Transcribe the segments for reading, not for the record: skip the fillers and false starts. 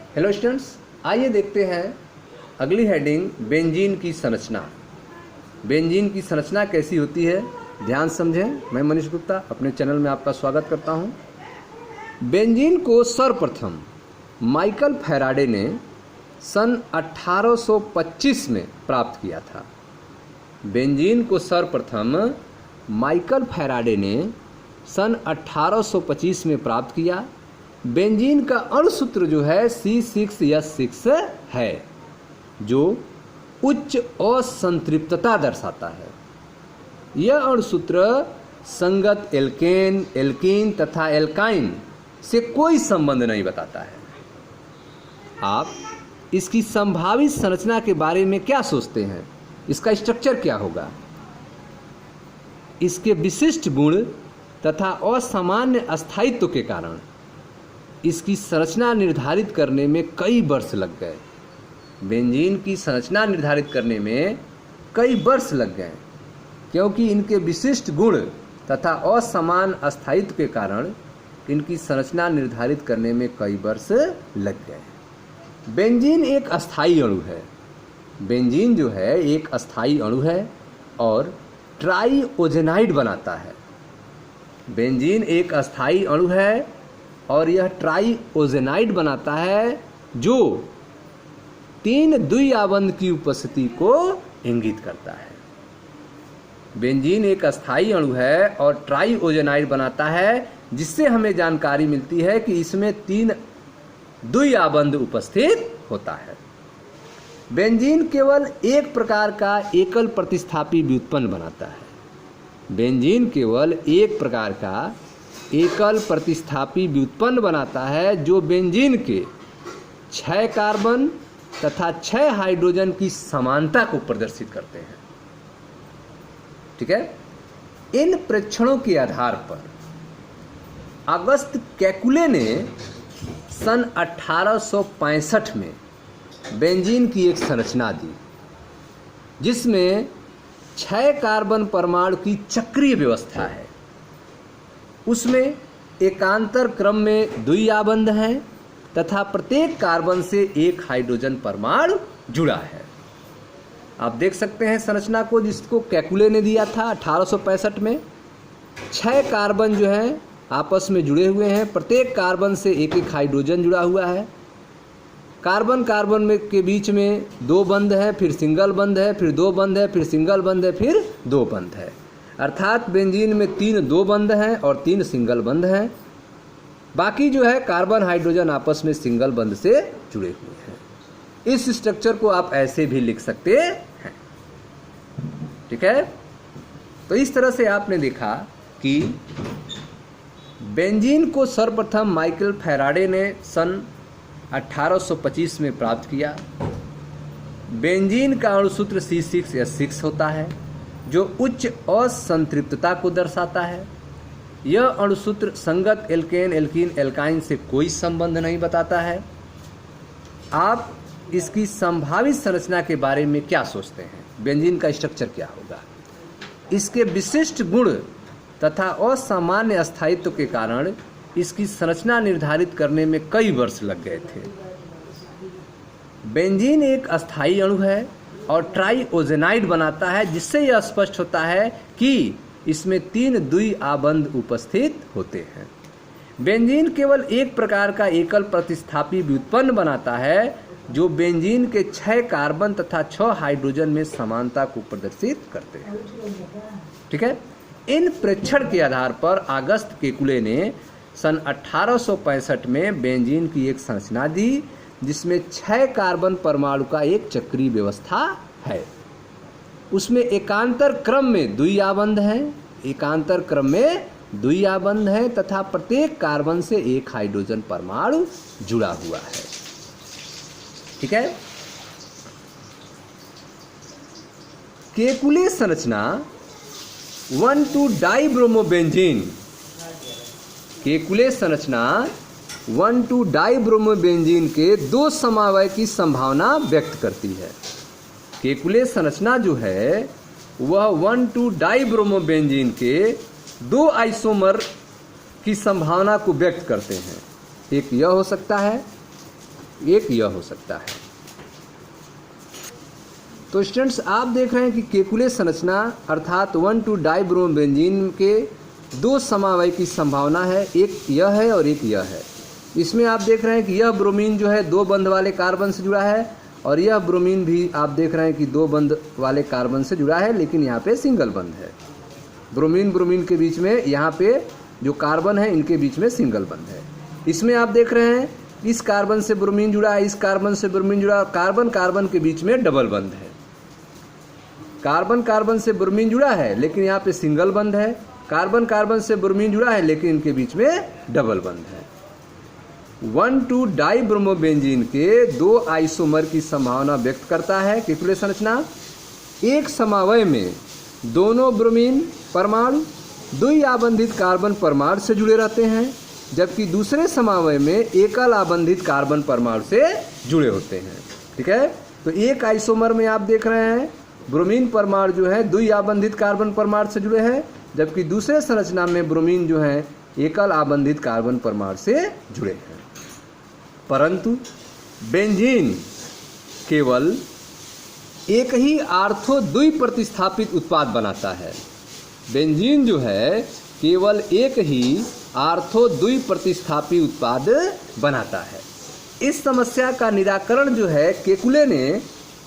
Hello students, आइए देखते हैं अगली हेडिंग बेंजीन की संरचना। बेंजीन की संरचना कैसी होती है, ध्यान समझें। मैं मनीष गुप्ता अपने चैनल में आपका स्वागत करता हूं। बेंजीन को सर्वप्रथम माइकल फैराडे ने सन 1825 में प्राप्त किया था। बेंजीन को सर्वप्रथम माइकल फैराडे ने सन 1825 में प्राप्त किया। बेंजीन का अणुसूत्र जो है C6H6 है, जो उच्च असंतृप्तता दर्शाता है। यह अणुसूत्र संगत एल्केन, एल्कीन तथा एल्काइन से कोई संबंध नहीं बताता है। आप इसकी संभावित संरचना के बारे में क्या सोचते हैं? इसका स्ट्रक्चर क्या होगा? इसके विशिष्ट गुण तथा असामान्य अस्थायित्व के कारण इसकी संरचना निर्धारित करने में कई वर्ष लग गए। बेंजीन की संरचना निर्धारित करने में कई वर्ष लग गए, क्योंकि इनके विशिष्ट गुण तथा असमान अस्थायित्व के कारण इनकी संरचना निर्धारित करने में कई वर्ष लग गए। बेंजीन एक अस्थायी अणु है। बेंजीन जो है एक अस्थायी अणु है और ट्राइओजेनाइड बनाता है। बेंजीन एक अस्थायी अणु है और यह ट्राइओजेनाइड बनाता है, जो 3 द्विआबंध की उपस्थिति को इंगित करता है। बेंजीन एक अस्थायी अणु है और ट्राइओजेनाइड बनाता है, जिससे हमें जानकारी मिलती है कि इसमें 3 द्विआबंध उपस्थित होता है। बेंजीन केवल एक प्रकार का एकल प्रतिस्थापी व्युत्पन्न बनाता है। बेंजीन केवल एक प्रकार का एकल प्रतिस्थापी व्युत्पन्न बनाता है, जो बेंजीन के 6 कार्बन तथा 6 हाइड्रोजन की समानता को प्रदर्शित करते हैं। ठीक है। इन प्रेक्षणों के आधार पर अगस्त केकुले ने सन 1865 में बेंजीन की एक संरचना दी, जिसमें 6 कार्बन परमाणु की चक्रीय व्यवस्था है। उसमें एकांतर क्रम में द्विआबंध हैं तथा प्रत्येक कार्बन से एक हाइड्रोजन परमाणु जुड़ा है। आप देख सकते हैं संरचना को, जिसको केकुले ने दिया था 1865 में। 6 कार्बन जो हैं आपस में जुड़े हुए हैं, प्रत्येक कार्बन से एक एक हाइड्रोजन जुड़ा हुआ है। कार्बन कार्बन में के बीच में 2 बंध है, फिर सिंगल बंध है, फिर 2 बंध है, फिर सिंगल बंध है, फिर 2 बंध है। अर्थात बेंजीन में 3 2 बंध हैं और 3 सिंगल बंध हैं। बाकी जो है कार्बन हाइड्रोजन आपस में सिंगल बंध से जुड़े हुए हैं। इस स्ट्रक्चर को आप ऐसे भी लिख सकते हैं। ठीक है। तो इस तरह से आपने देखा कि बेंजीन को सर्वप्रथम माइकल फैराडे ने सन 1825 में प्राप्त किया। बेंजीन का अणुसूत्र C6H6 होता है, जो उच्च असंतृप्तता को दर्शाता है। यह अणुसूत्र संगत एल्केन, एल्कीन, एल्काइन से कोई संबंध नहीं बताता है। आप इसकी संभावित संरचना के बारे में क्या सोचते हैं? बेंजीन का स्ट्रक्चर क्या होगा? इसके विशिष्ट गुण तथा असामान्य अस्थायित्व के कारण इसकी संरचना निर्धारित करने में कई वर्ष लग गए थे। बेंजीन एक अस्थायी अणु है और ट्राइओजेनाइड बनाता है, जिससे यह स्पष्ट होता है कि इसमें 3 द्विआबंध उपस्थित होते हैं। बेंजीन केवल एक प्रकार का एकल प्रतिस्थापी व्युत्पन्न बनाता है, जो बेंजीन के 6 कार्बन तथा 6 हाइड्रोजन में समानता को प्रदर्शित करते हैं। ठीक है। इन प्रेक्षण के आधार पर अगस्त केकुले ने सन 1865 में बेंजीन की एक संरचना दी, जिसमें 6 कार्बन परमाणु का एक चक्रीय व्यवस्था है। उसमें एकांतर क्रम में द्विआबंध हैं, एकांतर क्रम में द्विआबंध हैं तथा प्रत्येक कार्बन से एक हाइड्रोजन परमाणु जुड़ा हुआ है। ठीक है। केकुले संरचना 1,2-डाइब्रोमोबेंजीन। केकुले संरचना 1,2-डाइब्रोमोबेंजीन के 2 समवाय की संभावना व्यक्त करती है। केकुले संरचना जो है वह 1,2-डाइब्रोमोबेंजीन के 2 आइसोमर की संभावना को व्यक्त करते हैं। एक यह हो सकता है एक यह हो सकता है। तो स्टूडेंट्स आप देख रहे हैं कि केकुले संरचना अर्थात 1,2-डाइब्रोमोबेंजीन के दो समावय की संभावना है, एक यह है और एक यह है। इसमें आप देख रहे हैं कि यह ब्रोमीन जो है दो बंध वाले कार्बन से जुड़ा है और यह ब्रोमीन भी आप देख रहे हैं कि दो बंध वाले कार्बन से जुड़ा है, लेकिन यहाँ पे सिंगल बंध है। ब्रोमीन ब्रोमीन के बीच में यहाँ पे जो कार्बन है इनके बीच में सिंगल बंध है। इसमें आप देख रहे हैं इस कार्बन से ब्रोमीन जुड़ा है, इस कार्बन से ब्रोमीन जुड़ा है, कार्बन कार्बन के बीच में डबल बंध है। कार्बन कार्बन से ब्रोमीन जुड़ा है लेकिन यहाँ पे सिंगल बंध है, कार्बन कार्बन से ब्रोमीन जुड़ा है लेकिन इनके बीच में डबल बंध है। 1,2-डाइब्रोमोबेंजीन के दो आइसोमर की संभावना व्यक्त करता है केकुले संरचना। एक समावय में दोनों ब्रोमीन परमाणु द्वि आबंधित कार्बन परमाणु से जुड़े रहते हैं, जबकि दूसरे समावय में एकल आबंधित कार्बन परमाणु से जुड़े होते हैं। ठीक है, तो एक आइसोमर में आप देख रहे हैं ब्रोमीन परमाणु जो है द्वि आबंधित कार्बन परमाणु से जुड़े हैं, जबकि दूसरे संरचना में ब्रोमीन जो है एकल आबंधित कार्बन परमाणु से जुड़े हैं। परंतु बेंजीन केवल एक ही आर्थो द्वि प्रतिस्थापित उत्पाद बनाता है। बेंजीन जो है केवल एक ही आर्थो द्वि प्रतिस्थापित उत्पाद बनाता है। इस समस्या का निराकरण जो है केकुले ने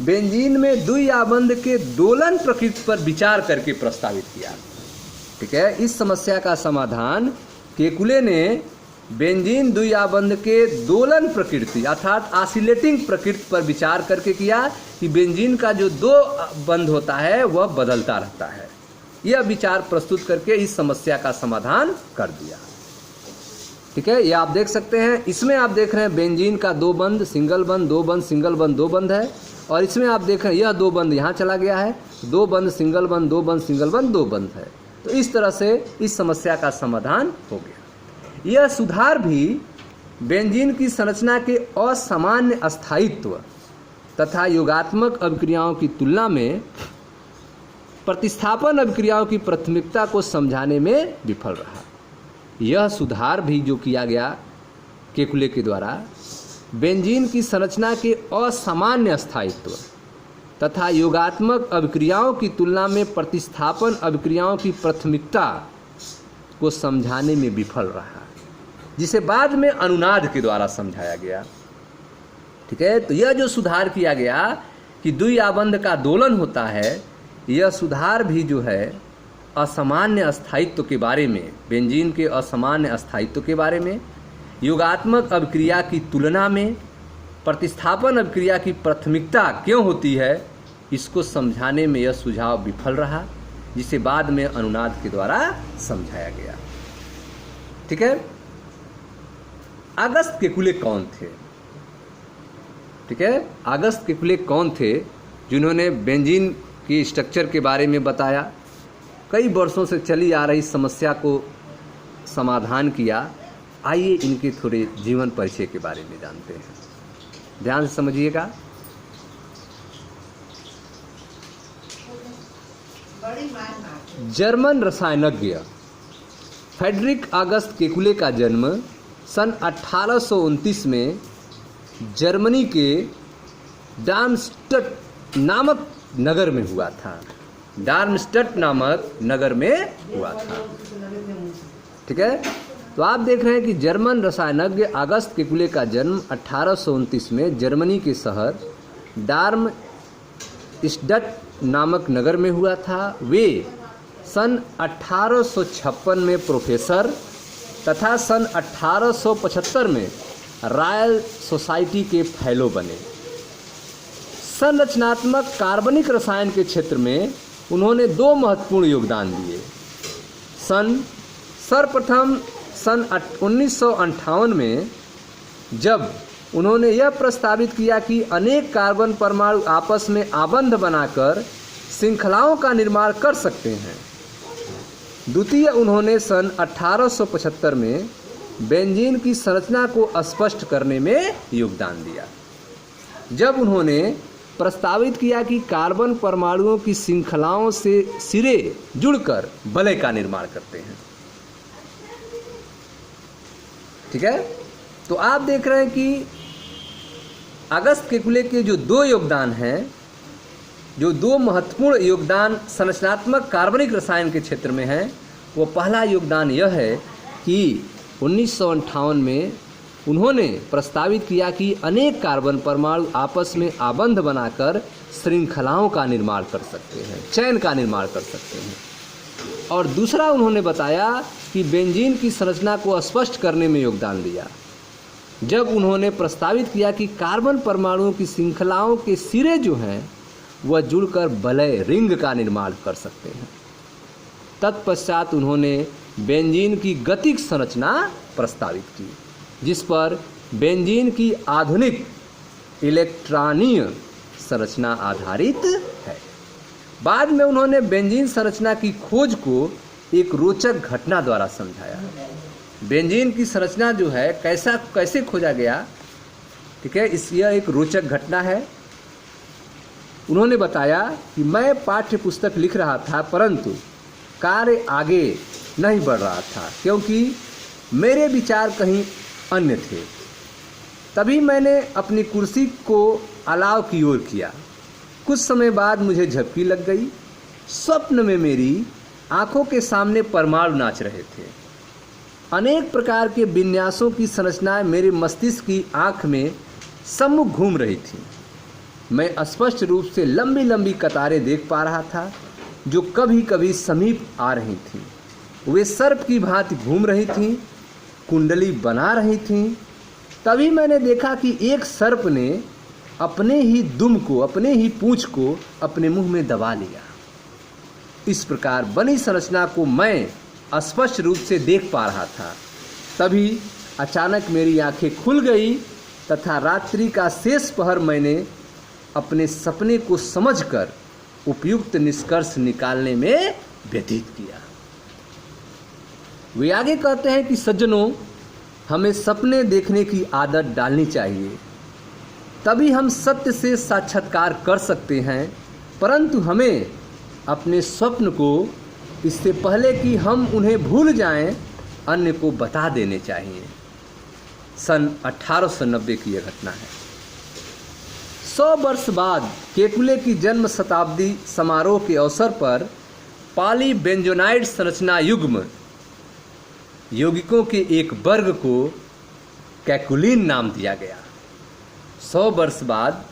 बेंजीन में द्विआबंध के दोलन प्रकृति पर विचार करके प्रस्तावित किया। ठीक है, इस समस्या का समाधान केकुले ने बेंजीन द्विआबंध के दोलन प्रकृति अर्थात ऑसिलेटिंग प्रकृति पर विचार करके किया कि बेंजीन का जो दो बंध होता है वह बदलता रहता है। यह विचार प्रस्तुत करके इस समस्या का समाधान कर दिया। ठीक है, ये आप देख सकते हैं। इसमें आप देख रहे हैं बेंजीन का दो बंध सिंगल बंध, दो बंध सिंगल बंध, दो बंध है, और इसमें आप देख रहे हैं यह दो बंध यहाँ चला गया है, दो बंध सिंगल बंध, दो बंध सिंगल बंध, दो बंध है। तो इस तरह से इस समस्या का समाधान हो गया। यह सुधार भी बेंजीन की संरचना के असामान्य अस्थायित्व तथा योगात्मक अभिक्रियाओं की तुलना में प्रतिस्थापन अभिक्रियाओं की प्राथमिकता को समझाने में विफल रहा। यह सुधार भी जो किया गया केकुले के द्वारा बेंजीन की संरचना के असामान्य अस्थायित्व तथा योगात्मक अभिक्रियाओं की तुलना में प्रतिस्थापन अभिक्रियाओं की प्राथमिकता को समझाने में विफल रहा, जिसे बाद में अनुनाद के द्वारा समझाया गया। ठीक है, तो यह जो सुधार किया गया कि द्विआबंध का दोलन होता है, यह सुधार भी जो है असामान्य अस्थायित्व के बारे में, बेंजीन के असामान्य अस्थायित्व के बारे में, योगात्मक अभिक्रिया की तुलना में प्रतिस्थापन अभिक्रिया की प्राथमिकता क्यों होती है, इसको समझाने में यह सुझाव विफल रहा, जिसे बाद में अनुनाद के द्वारा समझाया गया। ठीक है, अगस्त केकुले कौन थे? ठीक है, अगस्त केकुले कौन थे जिन्होंने बेंजीन की स्ट्रक्चर के बारे में बताया, कई वर्षों से चली आ रही समस्या को समाधान किया। आइए इनके थोड़े जीवन परिचय के बारे में जानते हैं, ध्यान से समझिएगा। जर्मन रसायनज्ञ फ्रेडरिक अगस्त केकुले का जन्म सन 1829 में जर्मनी के डार्मस्टट नामक नगर में हुआ था। डार्मस्टट नामक नगर में हुआ था। ठीक है, तो आप देख रहे हैं कि जर्मन रसायनज्ञ अगस्त केकुले का जन्म 1829 में जर्मनी के शहर डार्मस्टट नामक नगर में हुआ था। वे सन 1856 में प्रोफेसर तथा सन 1875 में रॉयल सोसाइटी के फेलो बने। संरचनात्मक कार्बनिक रसायन के क्षेत्र में उन्होंने दो महत्वपूर्ण योगदान दिए। सर्वप्रथम सन 1958 में जब उन्होंने यह प्रस्तावित किया कि अनेक कार्बन परमाणु आपस में आबंध बनाकर श्रृंखलाओं का निर्माण कर सकते हैं। द्वितीय, उन्होंने सन 1875 में बेंजीन की संरचना को स्पष्ट करने में योगदान दिया, जब उन्होंने प्रस्तावित किया कि कार्बन परमाणुओं की श्रृंखलाओं से सिरे जुड़कर वलय का निर्माण करते हैं। ठीक है, तो आप देख रहे हैं कि अगस्त केकुले के जो 2 योगदान हैं, जो 2 महत्वपूर्ण योगदान संरचनात्मक कार्बनिक रसायन के क्षेत्र में हैं, वो पहला योगदान यह है कि 1958 में उन्होंने प्रस्तावित किया कि अनेक कार्बन परमाणु आपस में आबंध बनाकर श्रृंखलाओं का निर्माण कर सकते हैं, चैन का निर्माण कर सकते हैं। और दूसरा उन्होंने बताया कि बेंजीन की संरचना को स्पष्ट करने में योगदान दिया, जब उन्होंने प्रस्तावित किया कि कार्बन परमाणुओं की श्रृंखलाओं के सिरे जो हैं वह जुड़कर वलय रिंग का निर्माण कर सकते हैं। तत्पश्चात उन्होंने बेंजीन की गतिक संरचना प्रस्तावित की, जिस पर बेंजीन की आधुनिक इलेक्ट्रॉनीय संरचना आधारित है। बाद में उन्होंने बेंजीन संरचना की खोज को एक रोचक घटना द्वारा समझाया। बेंजीन की संरचना जो है कैसे खोजा गया, ठीक है, यह एक रोचक घटना है। उन्होंने बताया कि मैं पाठ्य पुस्तक लिख रहा था, परंतु कार्य आगे नहीं बढ़ रहा था क्योंकि मेरे विचार कहीं अन्य थे। तभी मैंने अपनी कुर्सी को अलाव की ओर किया। कुछ समय बाद मुझे झपकी लग गई। स्वप्न में मेरी आंखों के सामने परमाणु नाच रहे थे। अनेक प्रकार के विन्यासों की संरचनाएं मेरे मस्तिष्क की आंख में सम्मुख घूम रही थी। मैं स्पष्ट रूप से लंबी लंबी कतारें देख पा रहा था जो कभी कभी समीप आ रही थीं। वे सर्प की भांति घूम रही थीं, कुंडली बना रही थीं। तभी मैंने देखा कि एक सर्प ने अपने ही दुम को, अपने ही पूंछ को अपने मुंह में दबा लिया। इस प्रकार बनी संरचना को मैं स्पष्ट रूप से देख पा रहा था। तभी अचानक मेरी आंखें खुल गई तथा रात्रि का शेष पहर मैंने अपने सपने को समझकर उपयुक्त निष्कर्ष निकालने में व्यतीत किया। वे आगे कहते हैं कि सज्जनों, हमें सपने देखने की आदत डालनी चाहिए, तभी हम सत्य से साक्षात्कार कर सकते हैं। परंतु हमें अपने स्वप्न को इससे पहले कि हम उन्हें भूल जाएं, अन्य को बता देने चाहिए। सन 1890 की यह घटना है। 100 वर्ष बाद केकुले की जन्म शताब्दी समारोह के अवसर पर पॉलीबेंजोनाइड संरचना युग्म यौगिकों के एक वर्ग को कैकुलिन नाम दिया गया। 100 वर्ष बाद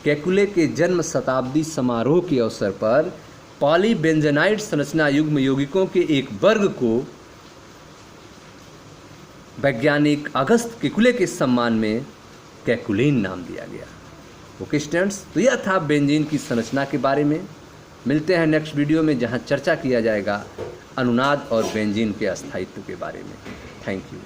केकुले के जन्म शताब्दी समारोह के अवसर पर पॉलीबेंजोनाइड संरचना युग्म यौगिकों के एक वर्ग को वैज्ञानिक अगस्त केकुले के सम्मान में कैकुलिन नाम दिया गया। ओके स्टूडेंट्स, तो यह था बेंजीन की संरचना के बारे में। मिलते हैं नेक्स्ट वीडियो में, जहां चर्चा किया जाएगा अनुनाद और बेंजीन के अस्थायित्व के बारे में। Thank you.